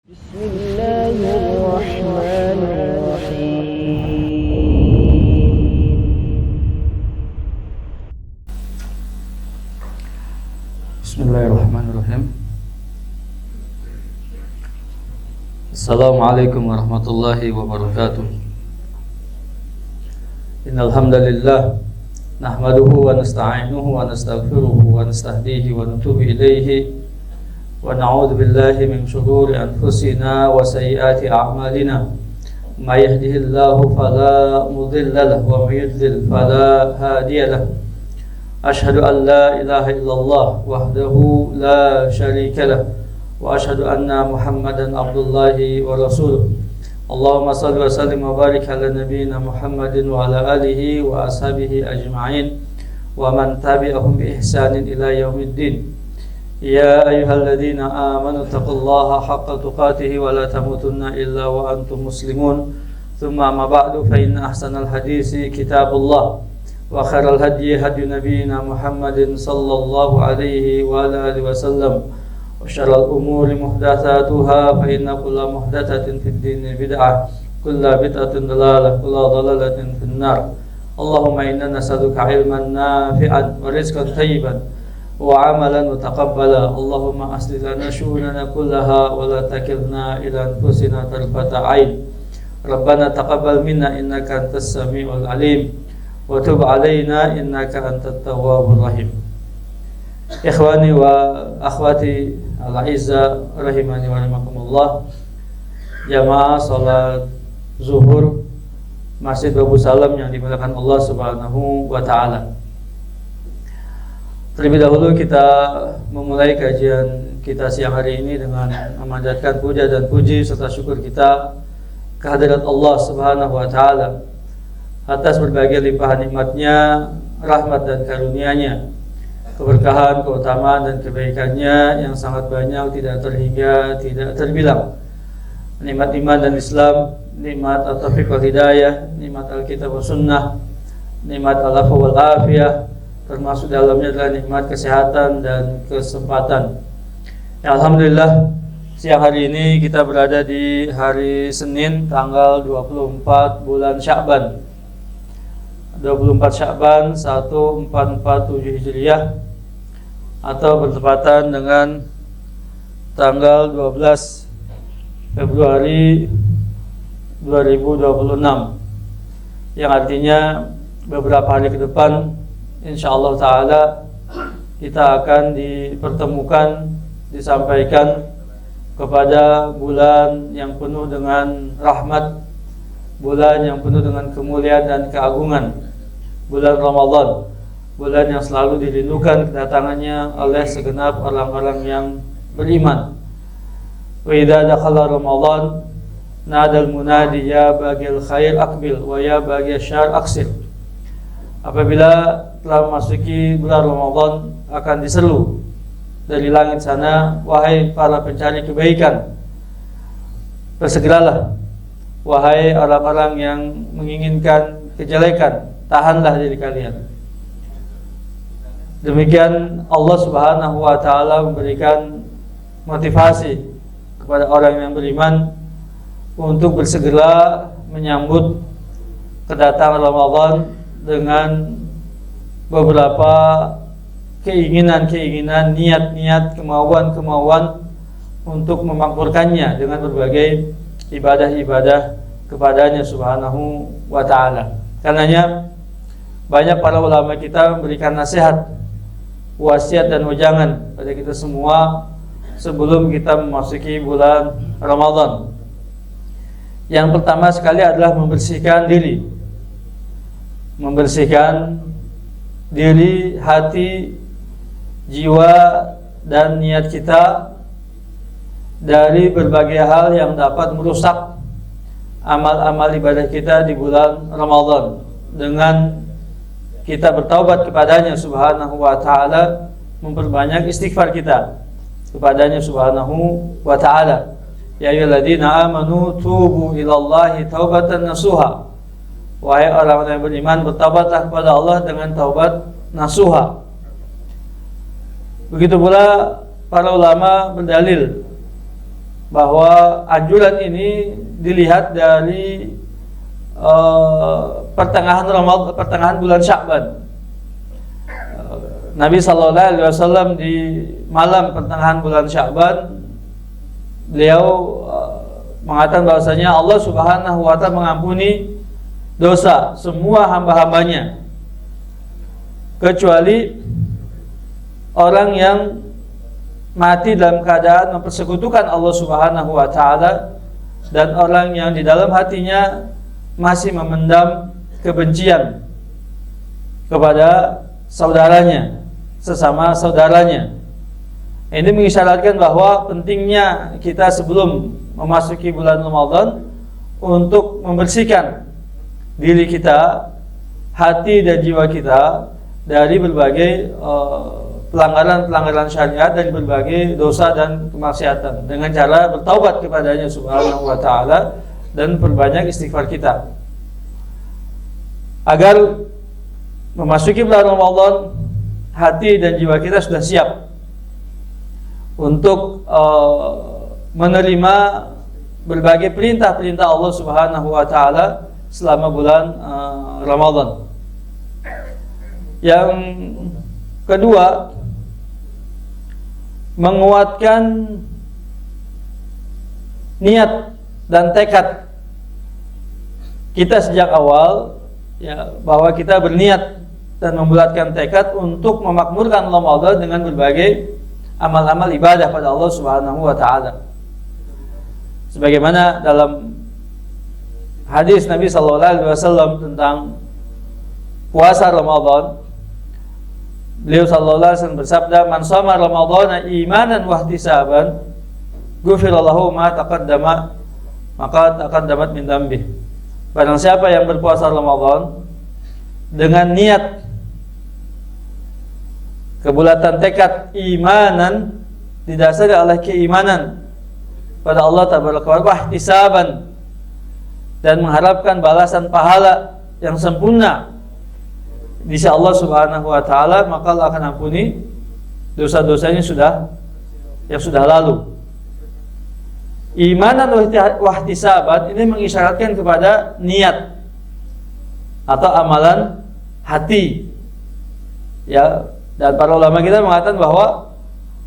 بسم الله الرحمن الرحيم. Bismillahirrahmanirrahim. Assalamualaikum warahmatullahi wabarakatuh. Innal hamdalillah nahmaduhu wa nasta'inuhu wa nastaghfiruhu wa nastahdihi wa natubu ilaihi wa na'udzu billahi min shururi anfusina wa sayyiati a'malina. May yahdihillahu fala mudilla lahu wa may yudlil fala hadiya lahu. Ashhadu an la ilaha illallah wahdahu la syarika lah wa ashhadu anna Muhammadan abdullahi wa rasuluh. Allahumma salli wa sallim wa barik ala nabiyyina Muhammadin wa ala alihi wa ashabihi ajma'in wa man tabi'ahum bi ihsanin ila yaumiddin. Ya ayyuhalladzina amanu taqullaha haqqa tuqatih wa la tamutunna illa wa antum muslimun. Thumma ma ba'du fa inna ahsanal hadisi kitabullah wa khairal hadyi hadyu nabiyyina Muhammadin sallallahu alaihi wa ala alihi wasallam wa syarrul umuri muhdatsatuha fa inna kulla muhdatsatin fid dini bid'ah kulla bid'atin dalalah kulla dalalatin finnar. Allahumma inna nas'aluka ilman nafi'an wa rizqan thayyiban wa amalan mutaqabbala. Allahumma aslih lana syu'unana kullaha wa la takilna ila anfusina tarfata 'ain. Rabbana taqabbal minna innaka antas samiul alim wa tub 'alaina innaka antat tawwabur rahim. Ikhwani wa akhwati al-'izza rahimani wa rahimakumullah. Jamaah salat zuhur Masjid Babu Salam yang dimuliakan Allah Subhanahu wa taala. Terlebih dahulu kita memulai kajian kita siang hari ini dengan memanjatkan puja dan puji serta syukur kita kehadirat Allah Subhanahu wa taala atas berbagai limpahan nikmat-Nya, rahmat dan karunia-Nya, keberkahan, keutamaan dan kebaikan-Nya yang sangat banyak tidak terhingga, tidak terbilang. Nikmat iman dan Islam, nikmat at-taufiq wal hidayah, nikmat al-kitab wa sunnah, nikmat al-afwa wal afiyah, termasuk dalamnya adalah nikmat kesehatan dan kesempatan. Ya, alhamdulillah siang hari ini kita berada di hari Senin tanggal 24 bulan Sya'ban 24 Sya'ban 1447 Hijriah atau bertepatan dengan tanggal 12 Februari 2026, yang artinya beberapa hari ke depan insyaallah ta'ala kita akan dipertemukan, disampaikan kepada bulan yang penuh dengan rahmat, bulan yang penuh dengan kemuliaan dan keagungan, bulan Ramadan, bulan yang selalu dirindukan kedatangannya oleh segenap orang-orang yang beriman. Wa idza dakhala Ramadan nadal munadi ya bagil khair aqbil wa ya bagil syarr aqsir. Apabila telah memasuki bulan Ramadan akan diseru dari langit sana, wahai para pencari kebaikan, bersegeralah. Wahai orang-orang yang menginginkan kejelekan, tahanlah diri kalian. Demikian Allah Subhanahu wa taala memberikan motivasi kepada orang yang beriman untuk bersegera menyambut kedatangan Ramadan dengan beberapa keinginan-keinginan, niat-niat, kemauan-kemauan untuk memakmurkannya dengan berbagai ibadah-ibadah kepadanya Subhanahu wa ta'ala. Karenanya banyak para ulama kita memberikan nasihat, wasiat dan wejangan pada kita semua sebelum kita memasuki bulan Ramadan. Yang pertama sekali adalah membersihkan diri, hati, jiwa dan niat kita dari berbagai hal yang dapat merusak amal-amal ibadah kita di bulan Ramadan, dengan kita bertaubat kepadanya Subhanahu wa ta'ala, memperbanyak istighfar kita kepadanya Subhanahu wa ta'ala. Ya ayyuhalladzina amanu tubu ilallahi taubatan nasuha. Wahai orang-orang yang beriman, bertaubatlah kepada Allah dengan taubat nasuha. Begitu pula para ulama berdalil bahwa anjuran ini dilihat dari pertengahan bulan Sya'ban. Nabi SAW di malam pertengahan bulan Sya'ban, beliau mengatakan bahwasanya Allah Subhanahu wa Ta'ala mengampuni dosa semua hamba-hambanya kecuali orang yang mati dalam keadaan mempersekutukan Allah Subhanahu wa Ta'ala, dan orang yang di dalam hatinya masih memendam kebencian kepada saudaranya, sesama saudaranya. Ini mengisyaratkan bahwa pentingnya kita sebelum memasuki bulan Ramadan untuk membersihkan diri kita, hati dan jiwa kita dari berbagai pelanggaran-pelanggaran syariat dan berbagai dosa dan kemaksiatan, dengan cara bertaubat kepadanya Subhanahu wa Ta'ala dan perbanyak istighfar kita, agar memasuki bulan Ramadan hati dan jiwa kita sudah siap untuk menerima berbagai perintah-perintah Allah Subhanahu wa Ta'ala selama bulan Ramadan. Yang kedua, menguatkan niat dan tekad kita sejak awal, ya, bahwa kita berniat dan membulatkan tekad untuk memakmurkan Ramadan dengan berbagai amal-amal ibadah pada Allah Subhanahu wa Ta'ala. Sebagaimana dalam hadis Nabi sallallahu alaihi wasallam tentang puasa Ramadan, beliau sallallahu alaihi wasallam bersabda, "Man shoma Ramadhana imanan wa ihtisaban, ghufira lahu ma taqaddamat min dzambih." Barang siapa yang berpuasa Ramadan dengan niat, kebulatan tekad, imanan, didasari oleh keimanan pada Allah Tabaraka wa Ta'ala, ihtisaban, dan mengharapkan balasan pahala yang sempurna di sisi Allah Subhanahu wa Ta'ala, maka Allah akan ampuni dosa-dosanya yang sudah lalu. Imanan wa ihtisaban ini mengisyaratkan kepada niat atau amalan hati, ya. Dan para ulama kita mengatakan bahwa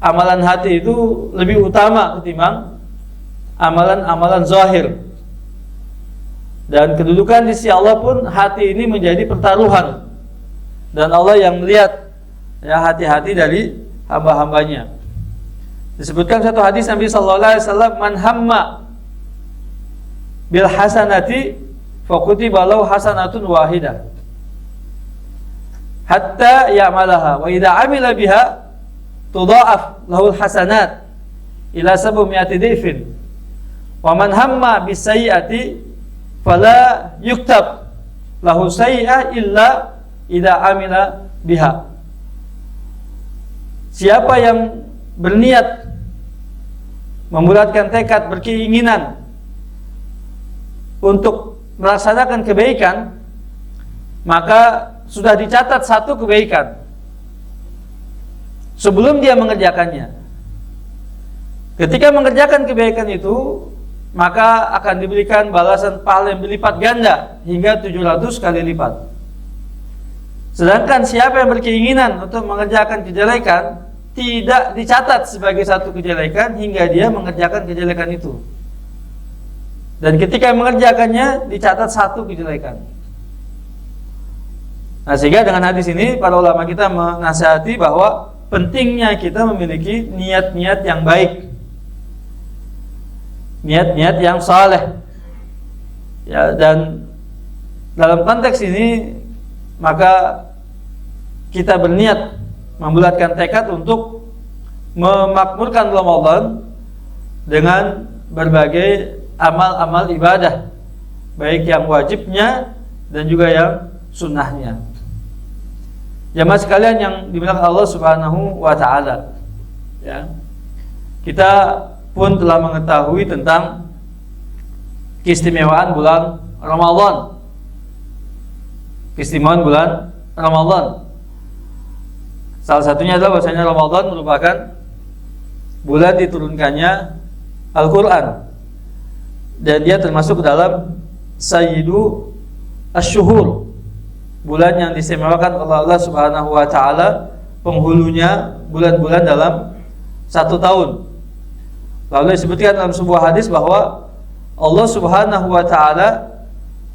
amalan hati itu lebih utama ketimbang amalan-amalan zahir. Dan kedudukan di sisi Allah pun hati ini menjadi pertaruhan, dan Allah yang melihat, ya, hati-hati dari hamba-hambanya. Disebutkan satu hadis Nabi sallallahu alaihi wasallam, "Man hamma bil hasanati faqutiba lahu hasanatun wahidah hatta ya'malaha wa idza 'amila biha tudha'af lahu hasanat ila 700 dhifin wa man hamma bis sayyi'ati fala yuktab lahu sayyi'ah illa idza 'amila biha." Siapa yang berniat, membulatkan tekad, berkeinginan untuk melaksanakan kebaikan, maka sudah dicatat satu kebaikan sebelum dia mengerjakannya. Ketika mengerjakan kebaikan itu, maka akan diberikan balasan pahala yang berlipat ganda hingga 700 kali lipat. Sedangkan siapa yang berkeinginan untuk mengerjakan kejelekan, tidak dicatat sebagai satu kejelekan hingga dia mengerjakan kejelekan itu. Dan ketika mengerjakannya, dicatat satu kejelekan. Nah, sehingga dengan hadis ini para ulama kita menasihati bahwa pentingnya kita memiliki niat-niat yang baik, niat-niat yang saleh, ya. Dan dalam konteks ini maka kita berniat membulatkan tekad untuk memakmurkan Ramadan dengan berbagai amal-amal ibadah, baik yang wajibnya dan juga yang sunnahnya. Jamaah sekalian yang dimuliakan Allah Subhanahu wa Ta'ala, ya, kita pun telah mengetahui tentang keistimewaan bulan Ramadan. Keistimewaan bulan Ramadan, salah satunya adalah bahwasanya Ramadan merupakan bulan diturunkannya Al-Quran, dan dia termasuk dalam sayyidu asyuhur, bulan yang diistimewakan oleh Allah Subhanahu wa Ta'ala, penghulunya bulan-bulan dalam satu tahun. Lalu disebutkan dalam sebuah hadis bahwa Allah Subhanahu wa Ta'ala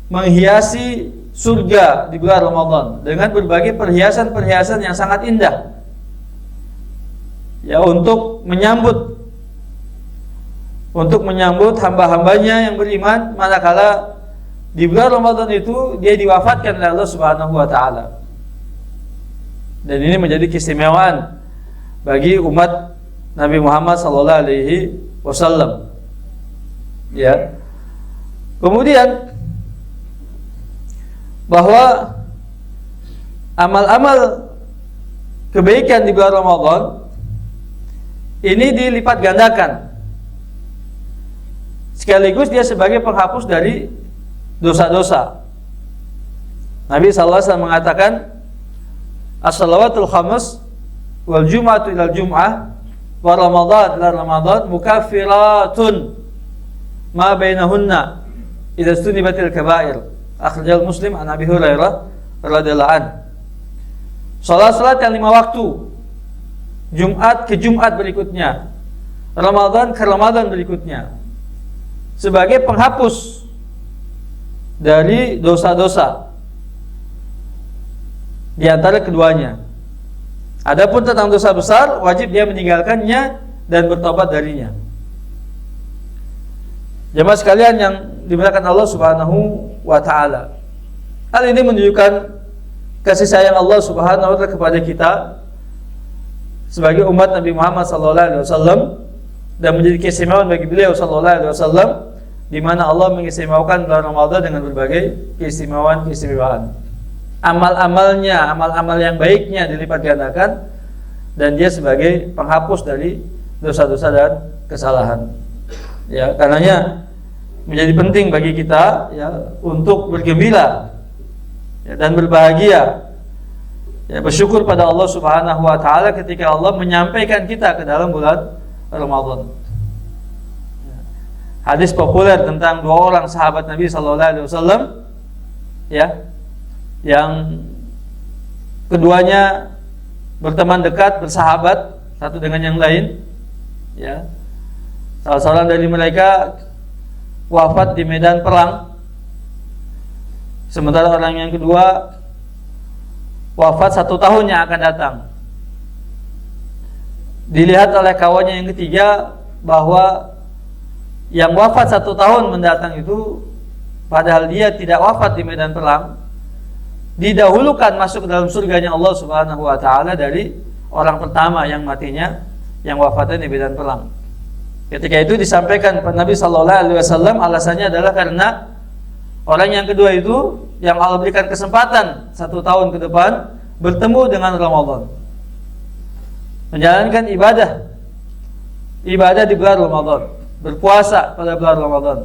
menghiasi surga di bulan Ramadan dengan berbagai perhiasan-perhiasan yang sangat indah, ya, untuk menyambut hamba-hambanya yang beriman manakala di bulan Ramadan itu dia diwafatkan oleh Allah Subhanahu wa Ta'ala. Dan ini menjadi keistimewaan bagi umat Nabi Muhammad sallallahu alaihi wasallam. Ya. Kemudian bahwa amal-amal kebaikan di bulan Ramadan ini dilipat gandakan, sekaligus dia sebagai penghapus dari dosa-dosa. Nabi sallallahu alaihi wasallam mengatakan, as-salawatul khams wal jum'atu ilal jum'ah wa ramadan ila ramadan mukaffiratun ma bainahunna idza stunibatil kaba'ir. Akhrajal Muslim an Abi Hurairah radhiyallahu an. Salat yang 5 waktu, Jumat ke Jumat berikutnya, Ramadan ke Ramadan berikutnya, sebagai penghapus dari dosa-dosa di antara keduanya. Adapun tentang dosa besar, wajib dia meninggalkannya dan bertobat darinya. Jemaah sekalian yang dimuliakan Allah Subhanahu wa Ta'ala, hal ini menunjukkan kasih sayang Allah Subhanahu wa Ta'ala kepada kita sebagai umat Nabi Muhammad sallallahu alaihi wasallam, dan menjadi keistimewaan bagi beliau sallallahu alaihi wasallam, di mana Allah mengistimewakan bulan Ramadan dengan berbagai keistimewaan. Amal-amalnya, amal-amal yang baiknya dilipat gandakan, dan dia sebagai penghapus dari dosa-dosa dan kesalahan. Ya, karenanya menjadi penting bagi kita, ya, untuk bergembira, ya, dan berbahagia, ya, bersyukur pada Allah Subhanahu wa Ta'ala ketika Allah menyampaikan kita ke dalam bulan Ramadan. Hadis populer tentang 2 orang sahabat Nabi sallallahu alaihi wasallam, ya, yang keduanya berteman dekat, bersahabat satu dengan yang lain, ya. Salah seorang dari mereka wafat di medan perang, sementara orang yang kedua wafat 1 tahun yang akan datang. Dilihat oleh kawannya yang ketiga bahwa yang wafat 1 tahun mendatang itu, padahal dia tidak wafat di medan perang, didahulukan masuk ke dalam surganya Allah Subhanahu wa Ta'ala dari orang pertama yang matinya, yang wafatnya di medan perang. Ketika itu disampaikan kepada Nabi sallallahu alaihi wasallam, alasannya adalah karena orang yang kedua itu yang Allah berikan kesempatan 1 tahun ke depan bertemu dengan Ramadan, menjalankan ibadah di bulan Ramadan, berpuasa pada bulan Ramadan,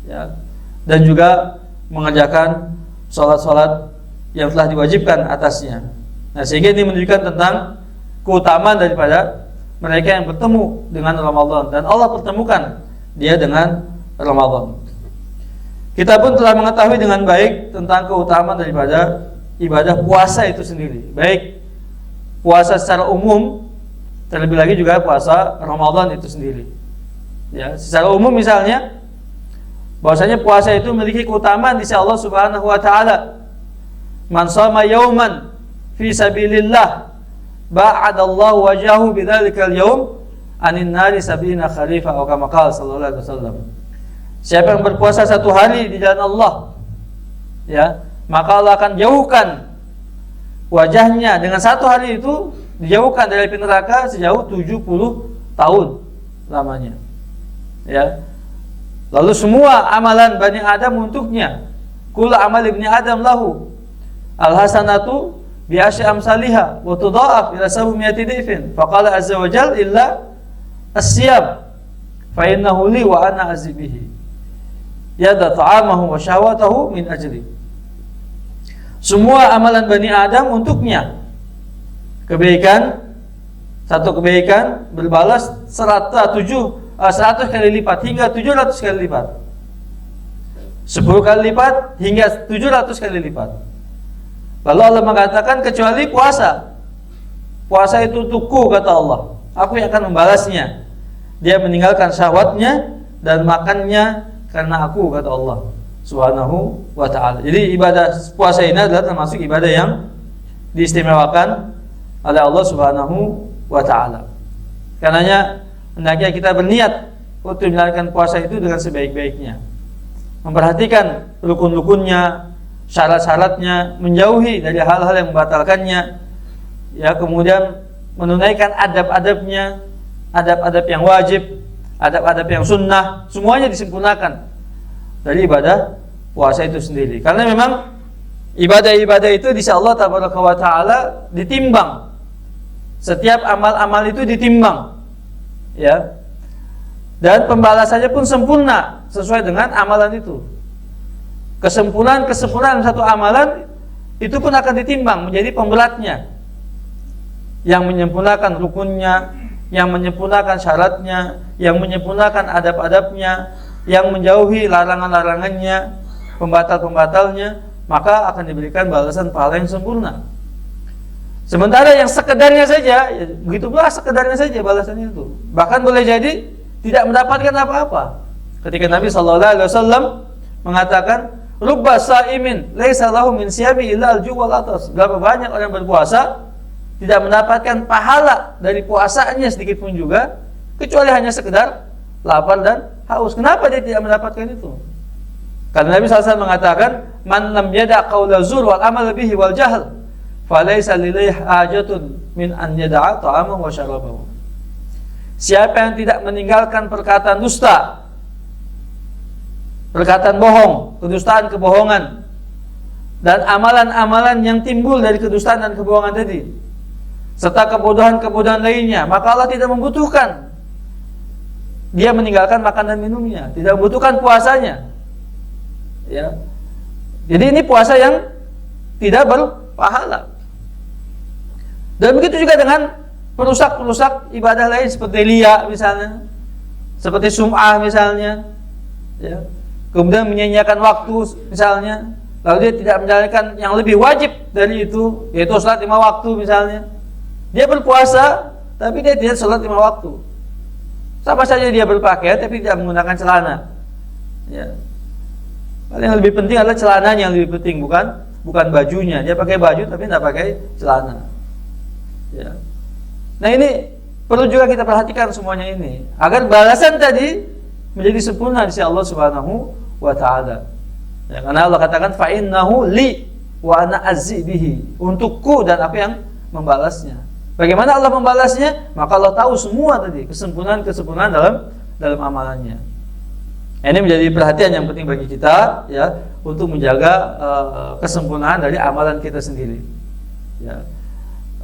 ya, dan juga mengerjakan sholat-sholat yang telah diwajibkan atasnya. Nah, sehingga ini menunjukkan tentang keutamaan daripada mereka yang bertemu dengan Ramadan, dan Allah pertemukan dia dengan Ramadan. Kita pun telah mengetahui dengan baik tentang keutamaan daripada ibadah puasa itu sendiri, baik puasa secara umum, terlebih lagi juga puasa Ramadan itu sendiri. Ya, secara umum misalnya, bahwasanya puasa itu memiliki keutamaan di sisi Allah Subhanahu wa Ta'ala. Man shoma yauman fi sabilillah ba'adallahu wajahu bidzalikal yaum anin nari sab'ina kharifa, atau kama qala sallallahu alaihi wasallam. Siapa yang berpuasa 1 hari di jalan Allah, ya, maka Allah akan jauhkan wajahnya dengan 1 hari itu, dijauhkan dari api neraka sejauh 70 tahun lamanya. Ya. Lalu semua amalan Bani Adam untuknya. Kullu amal ibni Adam lahu al-hasanatu bi asy amsalihha wa tudha'af ila 700 dhifin. Faqala azza wa jalla illa as-siyam fa innahu li wa ana azibihi. Yada ta'amahu wa syahwatahu min ajri. Semua amalan Bani Adam untuknya. Kebaikan, satu kebaikan berbalas 7 100 kali lipat hingga 700 kali lipat. 10 kali lipat hingga 700 kali lipat. Lalu Allah mengatakan kecuali puasa. Puasa itu untukku, kata Allah. Aku yang akan membalasnya. Dia meninggalkan syahwatnya dan makannya karena aku, kata Allah Subhanahu wa ta'ala. Jadi ibadah puasa ini adalah termasuk ibadah yang diistimewakan oleh Allah Subhanahu wa ta'ala. Karenanya hendaknya kita berniat untuk menjalankan puasa itu dengan sebaik-baiknya, memperhatikan rukun-rukunnya, syarat-syaratnya, menjauhi dari hal-hal yang membatalkannya, ya, kemudian menunaikan adab-adabnya, adab-adab yang wajib, adab-adab yang sunnah, semuanya disempurnakan dari ibadah puasa itu sendiri. Karena memang ibadah-ibadah itu di sisi Allah Tabaraka wa Ta'ala ditimbang. Setiap amal-amal itu ditimbang, ya, dan pembalasannya pun sempurna sesuai dengan amalan itu. Kesempurnaan satu amalan itu pun akan ditimbang menjadi pemberatnya. Yang menyempurnakan rukunnya, yang menyempurnakan syaratnya, yang menyempurnakan adab-adabnya, yang menjauhi larangan-larangannya, pembatal-pembatalnya, maka akan diberikan balasan pahala yang sempurna. Sementara yang sekedarnya saja, ya, begitu pula sekedarnya saja balasannya itu. Bahkan boleh jadi tidak mendapatkan apa-apa. Ketika Nabi SAW mengatakan, "Rubba sa'imin laisa lahu min siyami illa al-ju' wal atas." Berapa banyak orang berpuasa tidak mendapatkan pahala dari puasanya sedikit pun juga, kecuali hanya sekedar lapar dan haus. Kenapa dia tidak mendapatkan itu? Karena Nabi SAW mengatakan, "Man lam yada' qaula zur wal amal bihi wal jahl, falaysa lillahi hajatun min an yada'a ta'amahu wa syarabahu." Siapa yang tidak meninggalkan perkataan dusta, perkataan bohong, kedustaan, kebohongan, dan amalan-amalan yang timbul dari kedustaan dan kebohongan tadi, serta kebodohan-kebodohan lainnya, maka Allah tidak membutuhkan dia meninggalkan makan dan minumnya, tidak membutuhkan puasanya, ya. Jadi ini puasa yang tidak berpahala. Dan begitu juga dengan perusak-perusak ibadah lain seperti riya misalnya, seperti sum'ah misalnya, ya. Kemudian menyia-nyiakan waktu misalnya, lalu dia tidak menjalankan yang lebih wajib dari itu, yaitu sholat 5 waktu misalnya. Dia berpuasa tapi dia tidak sholat 5 waktu. Sama saja dia berpakaian tapi tidak menggunakan celana, ya. Yang lebih penting adalah celananya yang lebih penting, bukan bajunya. Dia pakai baju tapi tidak pakai celana, ya. Nah, ini perlu juga kita perhatikan semuanya ini agar balasan tadi menjadi sempurna di sisi Allah Subhanahu wa ta'ala. Ya, karena Allah katakan fa innahu li wa ana azzi bihi, untukku dan aku yang membalasnya. Bagaimana Allah membalasnya? Maka Allah tahu semua tadi kesempurnaan dalam amalannya. Ini menjadi perhatian yang penting bagi kita, ya, untuk menjaga kesempurnaan dari amalan kita sendiri, ya.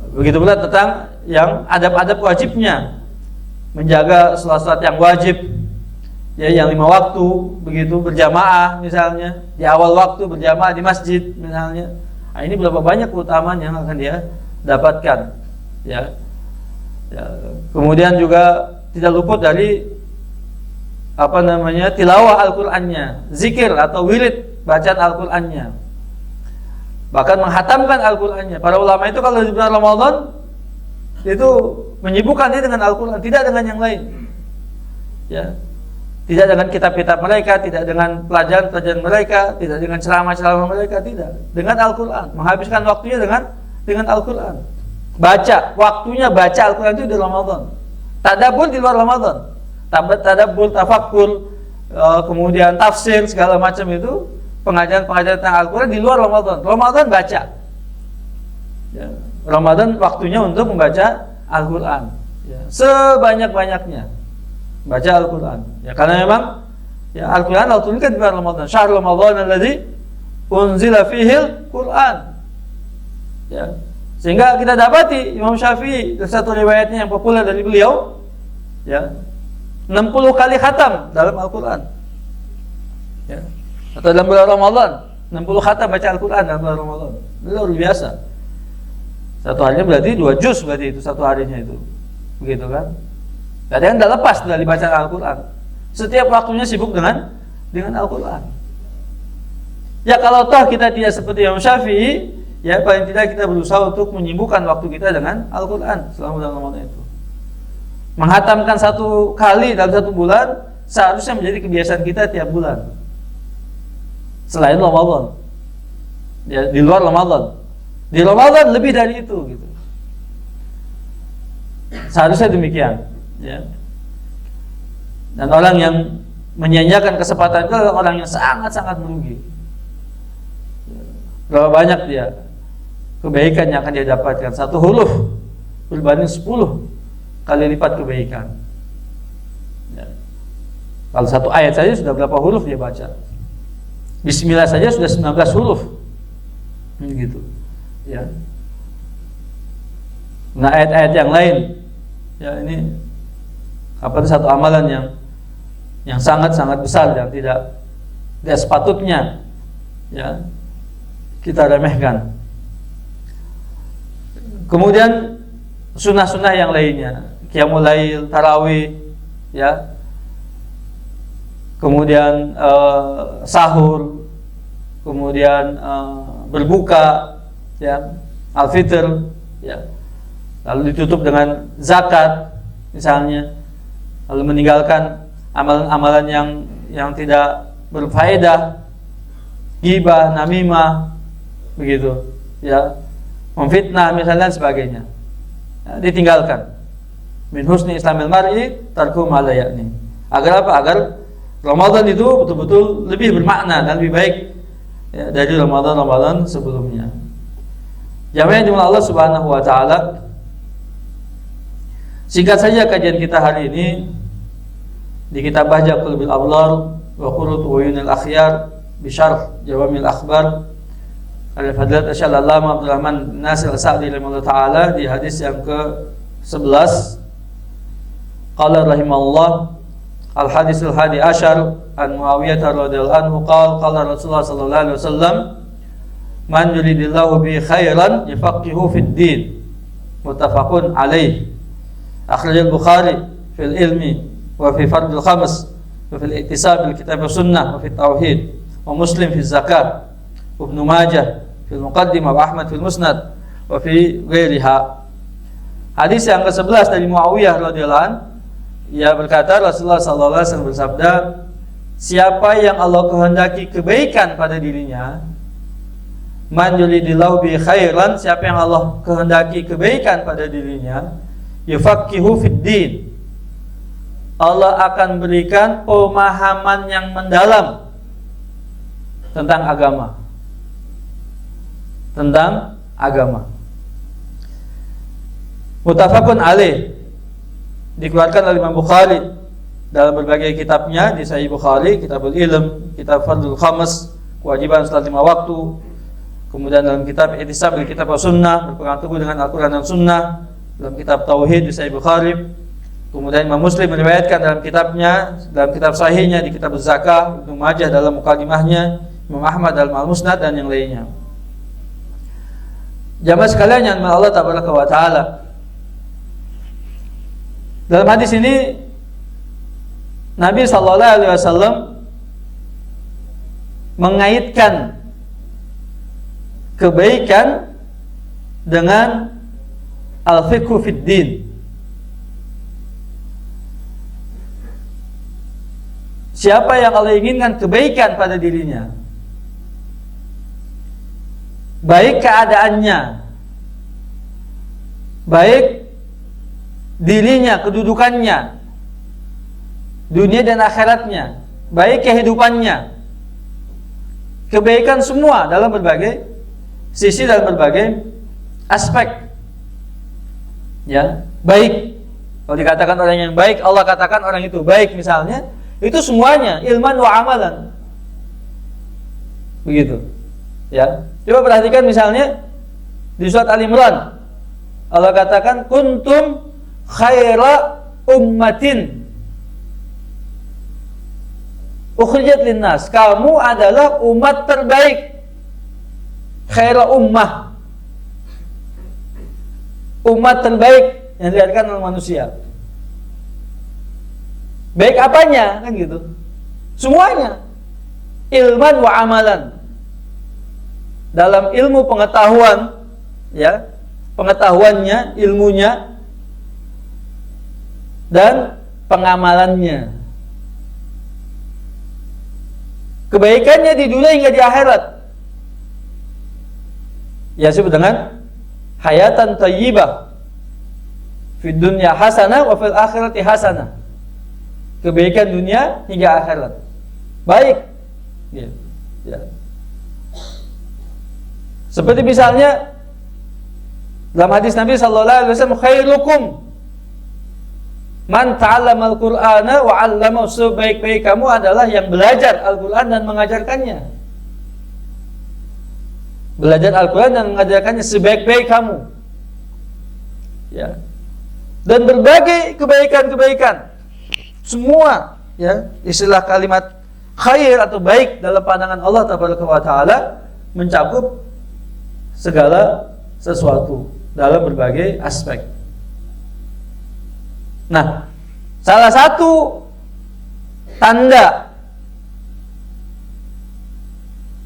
Begitu pula tentang yang adab-adab wajibnya, menjaga salat-salat yang wajib, ya, yang 5 waktu, begitu berjamaah misalnya, di awal waktu berjamaah di masjid misalnya. Nah, ini berapa banyak keutamaan yang akan dia dapatkan, ya. Kemudian juga tidak luput dari tilawah Al-Qur'annya, zikir atau wirid bacaan Al-Qur'annya, bahkan menghatamkan Al-Qur'annya. Para ulama itu kalau di bulan Ramadan itu menyibukkan dia dengan Al-Qur'an, tidak dengan yang lain, ya. Tidak dengan kitab-kitab mereka, tidak dengan pelajaran-pelajaran mereka, tidak dengan ceramah-ceramah mereka, tidak. Dengan Al-Qur'an, menghabiskan waktunya dengan Al-Qur'an. Waktunya baca Al-Qur'an itu di Ramadan. Tadabbur di luar Ramadan. Tadabbur, tafakkur, kemudian tafsir segala macam itu, pengajaran-pengajaran tentang Al-Qur'an di luar Ramadan. Ramadan baca. Ya. Ramadan waktunya untuk membaca Al-Qur'an. Ya. Sebanyak-banyaknya baca Al-Qur'an. Ya, karena memang, ya, Al-Qur'an turunkan di bulan Ramadan. Syahrul Ramadan alladzi unzila fihil Qur'an. Ya. Sehingga kita dapati Imam Syafi'i, satu riwayatnya yang populer dari beliau, ya, 60 kali khatam dalam Al-Qur'an, ya. Atau dalam bulan Ramadan 60 khatam baca Al-Qur'an dalam bulan Ramadan. Luar biasa. Satu harinya berarti 2 juz, berarti itu satu harinya itu. Begitu kan? Kadang tidak lepas dari bacaan Al-Quran. Setiap waktunya sibuk dengan Al-Quran. Ya kalau toh kita tidak seperti Imam Syafi'i, ya paling tidak kita berusaha untuk menyibukkan waktu kita dengan Al-Quran selama bulan Ramadan itu. Menghatamkan 1 kali dalam 1 bulan seharusnya menjadi kebiasaan kita tiap bulan. Selain Ramadan, ya, di luar Ramadan. Di Ramadan lebih dari itu, gitu. Seharusnya demikian, ya. Dan orang yang menyanyiakan kesempatan itu adalah orang yang sangat-sangat merugi. Berapa banyak dia kebaikan yang akan dia dapatkan? 1 huruf berbanding 10 kali lipat kebaikan, ya. Kalau 1 ayat saja sudah berapa huruf dia baca? Bismillah saja sudah 19 huruf, gitu, ya. Nah ayat-ayat yang lain, ya ini apa itu satu amalan yang sangat-sangat besar yang tidak sepatutnya, ya, kita remehkan. Kemudian sunnah-sunnah yang lainnya, qiyamul lail, tarawih, ya. Kemudian sahur, kemudian berbuka, ya, al-fitr, ya. Lalu ditutup dengan zakat misalnya, lalu meninggalkan amalan-amalan yang tidak berfaedah, ghibah, namimah, begitu, ya, memfitnah misalnya dan sebagainya, ya, ditinggalkan. Min husni islamil mar'i tarku ma la ya'ni. Agar apa? Agar Ramadan itu betul-betul lebih bermakna dan lebih baik, ya, dari Ramadan sebelumnya. Jamaah yang dimulai Allah Subhanahu wa taala, singkat saja kajian kita hari ini di kitab Bahjah Qulubil Abrar wa Qurratu Uyunil Akhyar bi syarh Jawamil Akhbar Al-Fadlat Asy-Syallallahu Abdul Rahman Nasir As-Sa'di rahimahullah taala di hadis yang ke-11. Qala rahimahullah al-hadisul hadi asyar an Muawiyah radhiyallahu anhu qala Rasulullah sallallahu alaihi wasallam man yuridillahu bi khairan yafaqihu fid din, muttafaqun alaih. Akhraj al-Bukhari fil ilmi wa fi fardil khams wa fil i'tisab bil kitab wa sunnah wa fi tauhid wa Muslim fi zakat wa Ibnu Majah fil muqaddimah wa Ahmad fil musnad wa fi ghairiha. Hadis yang ke-11 dari Muawiyah radhiyallahu anhu, ia berkata Rasulullah sallallahu alaihi wasallam bersabda, siapa yang Allah kehendaki kebaikan pada dirinya, man yuridillahu bi khairan, siapa yang Allah kehendaki kebaikan pada dirinya, yufaqihu fid din, Allah akan berikan pemahaman yang mendalam tentang agama. Muttafaqun alaih, dikeluarkan oleh Imam Bukhari dalam berbagai kitabnya, di Sahih Bukhari, Kitabul Ilm, Kitab Fardul Khams, kewajiban salat 5 waktu, kemudian dalam kitab I'tisam bil kitab wa sunnah, berpegang teguh dengan Al-Quran dan Sunnah, dalam kitab Tauhid di Sahih Bukhari. Kemudian Imam Muslim meriwayatkan dalam kitabnya, dalam kitab sahihnya di kitab Zakah, Ibnu Majah dalam muqaddimahnya, Imam Ahmad dalam Al-Musnad dan yang lainnya. Jamaah sekalian yang Allah tabaraka wa taala, dalam hadis ini Nabi sallallahu alaihi wasallam mengaitkan kebaikan dengan al-fiqhu fid din. Siapa yang Allah inginkan kebaikan pada dirinya, baik keadaannya, baik dirinya, kedudukannya, dunia dan akhiratnya, baik kehidupannya, kebaikan semua dalam berbagai sisi, dalam berbagai aspek, ya, baik. Kalau dikatakan orang yang baik, Allah katakan orang itu baik misalnya, itu semuanya ilman wa amalan, begitu, ya. Coba perhatikan misalnya di surat Al-Imran, Allah katakan kuntum khaira ummatin ukhrijat linnas, kamu adalah umat terbaik. Khaira ummah, umat terbaik yang dilihatkan oleh manusia. Baik apanya? Kan gitu. Semuanya. Ilman wa amalan. Dalam ilmu pengetahuan, ya, pengetahuannya, ilmunya, dan pengamalannya. Kebaikannya di dunia hingga di akhirat. Ya, disebut dengan hayatan thayyibah. Fid dunya hasanah wa fil akhirati hasanah. Kebaikan dunia hingga akhirat. Baik. Ya. Ya. Seperti misalnya dalam hadis Nabi sallallahu alaihi wasallam, khairukum man ta'allamal Qur'ana wa 'allamahu. Sebaik-baik kamu adalah yang belajar Al-Qur'an dan mengajarkannya. Belajar Al-Qur'an dan mengajarkannya, sebaik-baik kamu. Ya. Dan berbagai kebaikan-kebaikan. Semua, ya, istilah kalimat khair atau baik dalam pandangan Allah Taala mencakup segala sesuatu dalam berbagai aspek. Nah, salah satu tanda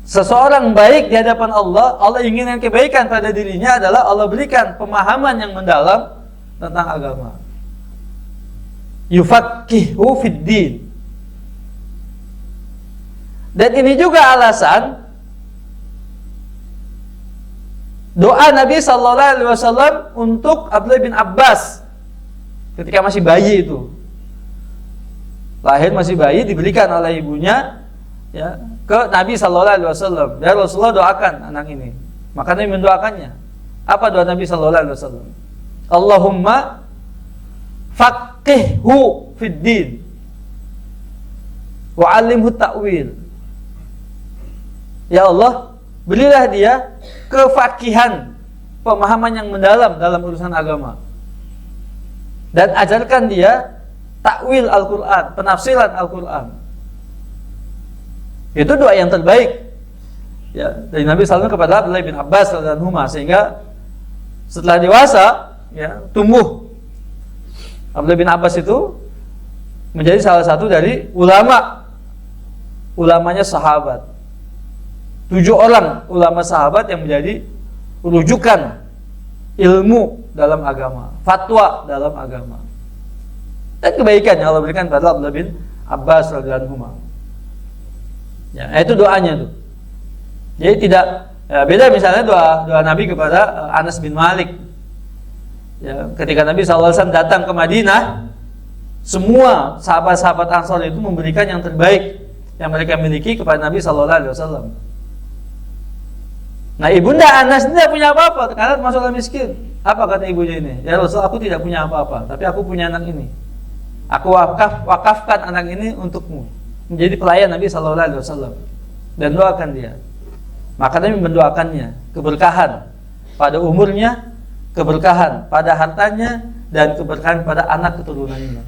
seseorang baik di hadapan Allah, Allah inginkan kebaikan pada dirinya, adalah Allah berikan pemahaman yang mendalam tentang agama. Yufaqihu fid din. Dan ini juga alasan doa Nabi sallallahu alaihi wasallam untuk Abdullah bin Abbas ketika masih bayi itu. Lahir masih bayi, diberikan oleh ibunya, ya, ke Nabi sallallahu alaihi wasallam. Dan Rasulullah doakan anak ini. Maka Nabi mendoakannya. Apa doa Nabi sallallahu alaihi wasallam? Allahumma faqihhu fid din wa 'allimhu ta'wil. Ya Allah, berilah dia kefakihan, pemahaman yang mendalam dalam urusan agama, dan ajarkan dia takwil Al-Quran, penafsiran Al-Quran. Itu doa yang terbaik, ya, dari Nabi SAW kepada Abdullah bin Abbas radhiyallahu anhu, sehingga setelah dewasa, ya, tumbuh. Abdullah bin Abbas itu menjadi salah satu dari ulamanya sahabat. 7 orang ulama sahabat yang menjadi rujukan ilmu dalam agama, fatwa dalam agama, dan kebaikan yang Allah berikan pada Abdullah bin Abbas radhiyallahu anhu. Ya, itu doanya tuh. Jadi tidak, ya, beda misalnya doa Nabi kepada Anas bin Malik. Ya, ketika Nabi SAW datang ke Madinah, semua sahabat-sahabat Ansar itu memberikan yang terbaik yang mereka miliki kepada Nabi SAW. Nah, ibunda Anas tidak punya apa-apa karena termasuk orang miskin. Apa kata ibunya ini? Ya Rasul, aku tidak punya apa-apa, tapi aku punya anak ini. Aku wakafkan anak ini untukmu, menjadi pelayan Nabi SAW, dan doakan dia. Maka Nabi mendoakannya keberkahan pada umurnya, keberkahan pada hartanya, dan keberkahan pada anak keturunannya.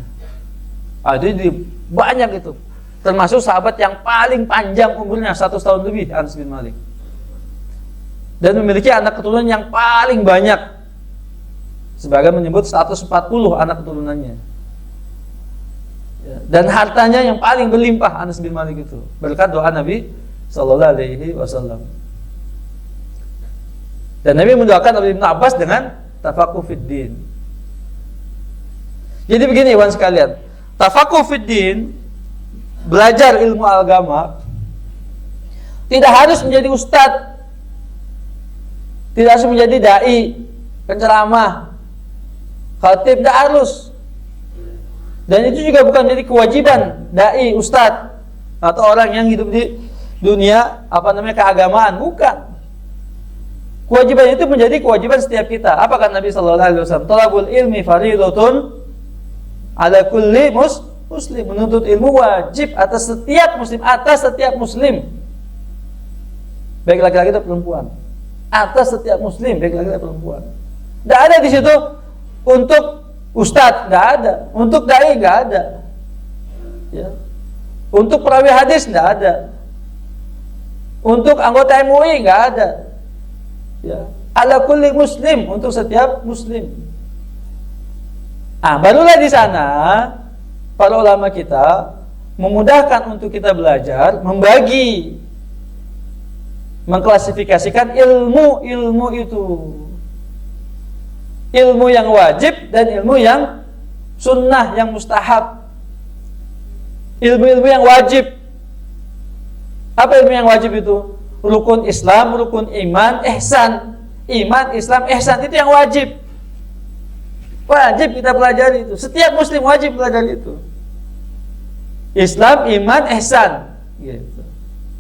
Itu banyak itu. Termasuk sahabat yang paling panjang umurnya, 100 tahun lebih, Anas bin Malik. Dan memiliki anak keturunan yang paling banyak. Sebagian menyebut 140 anak keturunannya. Dan hartanya yang paling berlimpah, Anas bin Malik itu, berkat doa Nabi sallallahu alaihi wasallam. Dan Nabi mendoakan Abdullah bin Abbas dengan tafaqquh fid din. Jadi begini, ikhwan sekalian, tafaqquh fid din, belajar ilmu agama, tidak harus menjadi ustadz, tidak harus menjadi dai, penceramah, khatib, tidak harus. Dan itu juga bukan menjadi kewajiban dai, ustadz, atau orang yang hidup di dunia keagamaan, bukan. Kewajiban itu menjadi kewajiban setiap kita. Apa kata Nabi sallallahu alaihi wasallam? Talabul ilmi fardhatun ala kulli muslim. Menuntut ilmu wajib atas setiap muslim, baik laki-laki atau perempuan. Atas setiap muslim, baik laki-laki atau perempuan. Tidak ada di situ untuk ustadz, tidak ada. Untuk dai, tidak ada. Ya. Untuk perawi hadis, tidak ada. Untuk anggota MUI, tidak ada. Ya. Ala kulli muslim, untuk setiap muslim. Barulah di sana para ulama kita memudahkan untuk kita belajar, membagi, mengklasifikasikan ilmu itu. Ilmu yang wajib dan ilmu yang sunnah, yang mustahab. Ilmu-ilmu yang wajib. Apa ilmu yang wajib itu? Rukun Islam, rukun iman, ihsan. Iman, Islam, ihsan, itu yang wajib. Wajib kita pelajari itu. Setiap muslim wajib belajar itu. Islam, iman, ihsan, gitu.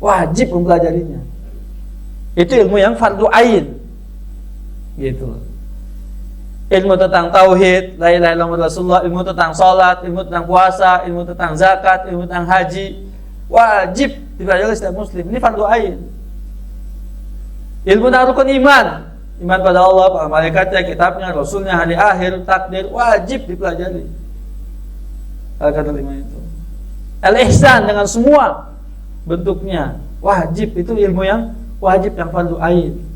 Wajib mempelajarinya. Itu ilmu yang fardu ain, gitu. Ilmu tentang tauhid, la ilaha illallah Rasulullah, ilmu tentang salat, ilmu tentang puasa, ilmu tentang zakat, ilmu tentang haji, wajib dipelajari setiap muslim. Ini fardu ain. Ilmu tentang rukun iman, iman pada Allah, para malaikatnya, kitabnya, rasulnya, hari akhir, takdir, wajib dipelajari. Al-Qadar 5 itu. Al-ihsan dengan semua bentuknya, wajib. Itu ilmu yang wajib, yang fardu ain.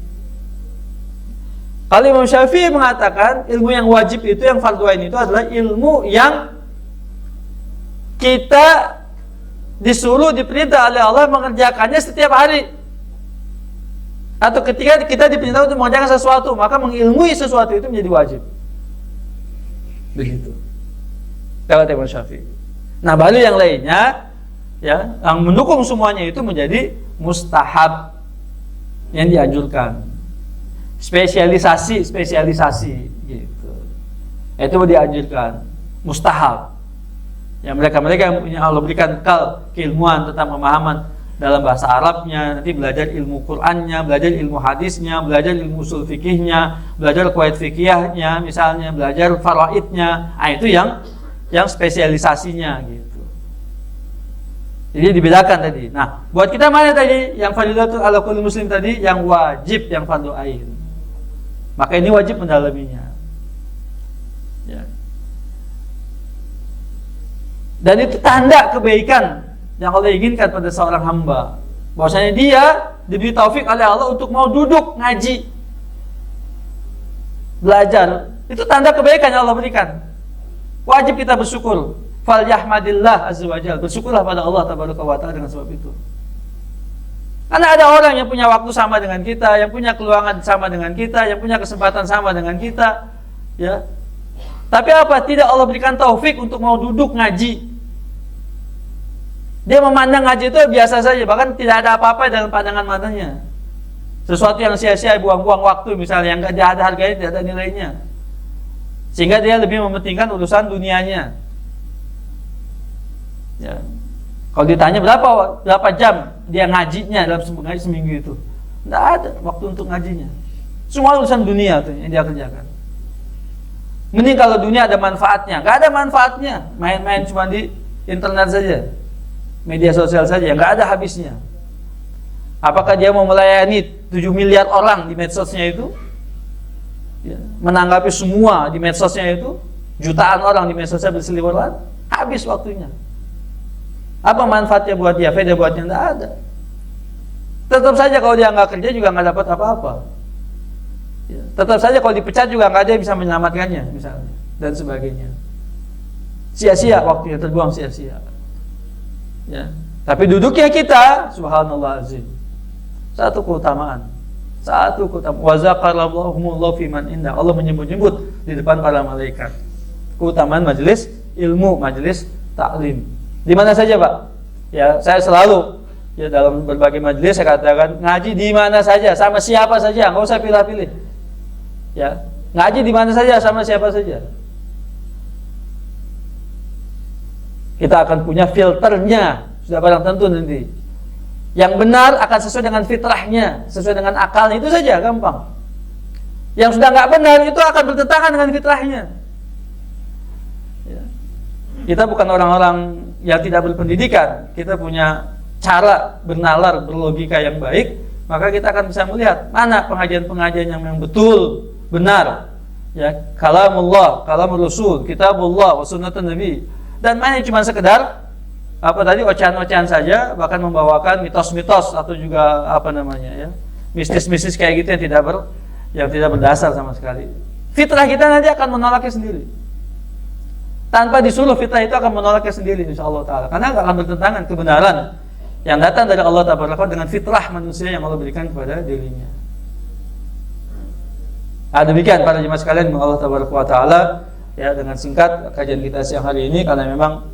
Kalau Imam Syafi'i mengatakan ilmu yang wajib itu, yang fardu ain itu adalah ilmu yang kita disuruh, diperintah oleh Allah mengerjakannya setiap hari. Atau ketika kita diperintah untuk mengerjakan sesuatu, maka mengilmui sesuatu itu menjadi wajib. Begitu kata Imam Syafi'i. Nah, baru yang lainnya, ya, yang mendukung semuanya itu menjadi mustahab, yang dianjurkan. Spesialisasi gitu. Itu dianjurkan. Mustahab. Ya, mereka yang punya Allah berikan keilmuan tentang pemahaman dalam bahasa Arabnya, nanti belajar ilmu Qur'annya, belajar ilmu hadisnya, belajar ilmu usul fikihnya, belajar qawaid fikihnya, misalnya belajar faraidnya. Nah, itu yang spesialisasinya gitu. Jadi dibedakan tadi. Nah, buat kita mana tadi? Yang fadilatul ala kulli muslim tadi, yang wajib, yang fardu ain. Maka ini wajib mendalaminya. Ya. Dan itu tanda kebaikan yang Allah inginkan pada seorang hamba. Bahwasanya dia diberi taufik oleh Allah untuk mau duduk ngaji, belajar. Itu tanda kebaikan yang Allah berikan. Wajib kita bersyukur. Fal yahmadillah azza wajal. Bersyukurlah pada Allah tabaraka wa taala dengan sebab itu. Karena ada orang yang punya waktu sama dengan kita, yang punya keluangan sama dengan kita, yang punya kesempatan sama dengan kita, ya. Tapi apa? Tidak Allah berikan taufik untuk mau duduk ngaji. Dia memandang ngaji itu biasa saja, bahkan tidak ada apa-apa dalam pandangan matanya. Sesuatu yang sia-sia, buang-buang waktu misalnya, yang tidak ada harganya, tidak ada nilainya. Sehingga dia lebih mementingkan urusan dunianya. Ya. Kalau ditanya berapa jam dia ngajinya dalam seminggu itu, tidak ada waktu untuk ngajinya. Semua urusan dunia tuh yang dia kerjakan. Mending kalau dunia ada manfaatnya. Nggak ada manfaatnya, main-main cuma di internet saja, media sosial saja, nggak ada habisnya. Apakah dia mau melayani 7 miliar orang di medsosnya itu? Ya, menanggapi semua di medsosnya itu, jutaan orang di medsosnya berseliweran, habis waktunya. Apa manfaatnya buat dia? Faedah buatnya tidak ada. Tetap saja kalau dia nggak kerja juga nggak dapat apa-apa. Ya, tetap saja kalau dipecat juga nggak ada yang bisa menyelamatkannya, misalnya, dan sebagainya. Sia-sia waktunya, terbuang sia-sia. Ya. Tapi duduknya kita, subhanallah azim, satu keutamaan. Wa zakarallahumullahu fiman indah. Allah menyebut-nyebut di depan para malaikat keutamaan majelis ilmu, majelis taklim. Di mana saja, Pak? Ya, saya selalu ya dalam berbagai majelis saya katakan ngaji di mana saja, sama siapa saja, nggak usah pilih-pilih. Ya, ngaji di mana saja, sama siapa saja. Kita akan punya filternya, sudah barang tentu nanti. Yang benar akan sesuai dengan fitrahnya, sesuai dengan akalnya, itu saja, gampang. Yang sudah nggak benar itu akan bertentangan dengan fitrahnya. Ya. Kita bukan orang-orang yang tidak berpendidikan, kita punya cara bernalar, berlogika yang baik, maka kita akan bisa melihat mana pengajian-pengajian yang memang betul, benar. Ya, kalamullah, kalamur rasul, kitabullah, wa sunnatun nabi. Dan mana yang cuma sekedar ocehan-ocehan saja, bahkan membawakan mitos-mitos atau juga mistis-mistis kayak gitu yang tidak berdasar sama sekali. Fitrah kita nanti akan menolaknya sendiri. Tanpa disuruh, fitrah itu akan menolaknya sendiri insyaallah taala. Karena akan bertentangan kebenaran yang datang dari Allah Taala dengan fitrah manusia yang Allah berikan kepada dirinya. Demikian para jemaah sekalian Allah Taala, ya, dengan singkat kajian kita siang hari ini karena memang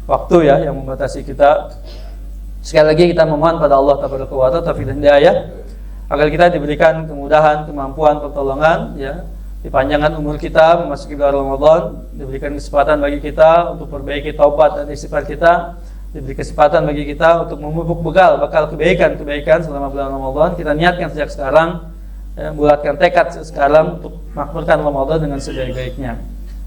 waktu ya yang membatasi kita. Sekali lagi kita memohon pada Allah Taala taufik dan hidayah agar kita diberikan kemudahan, kemampuan, pertolongan, ya, dipanjangkan umur kita memasuki bulan Ramadan, diberikan kesempatan bagi kita untuk perbaiki taubat dan istighfar kita, diberi kesempatan bagi kita untuk memupuk bekal kebaikan selama bulan Ramadan. Kita niatkan sejak sekarang, ya, bulatkan tekad sekarang untuk makmurkan Ramadan dengan sebaik-baiknya.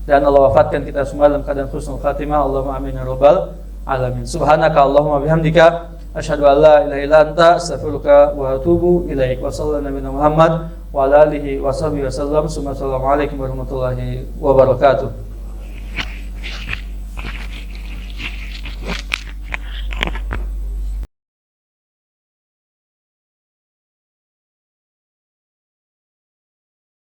Dan Allah wafatkan kita semua dalam keadaan husnul khatimah. Allahumma amin ya rabbal alamin. Subhanaka Allahumma bihamdika asyhadu an la ilaha illa anta astaghfiruka wa atubu ilaik. Wa sallallahu nabiyana Muhammad wa ala alihi wa sahbihi wasallam. Assalamualaikum warahmatullahi wabarakatuh.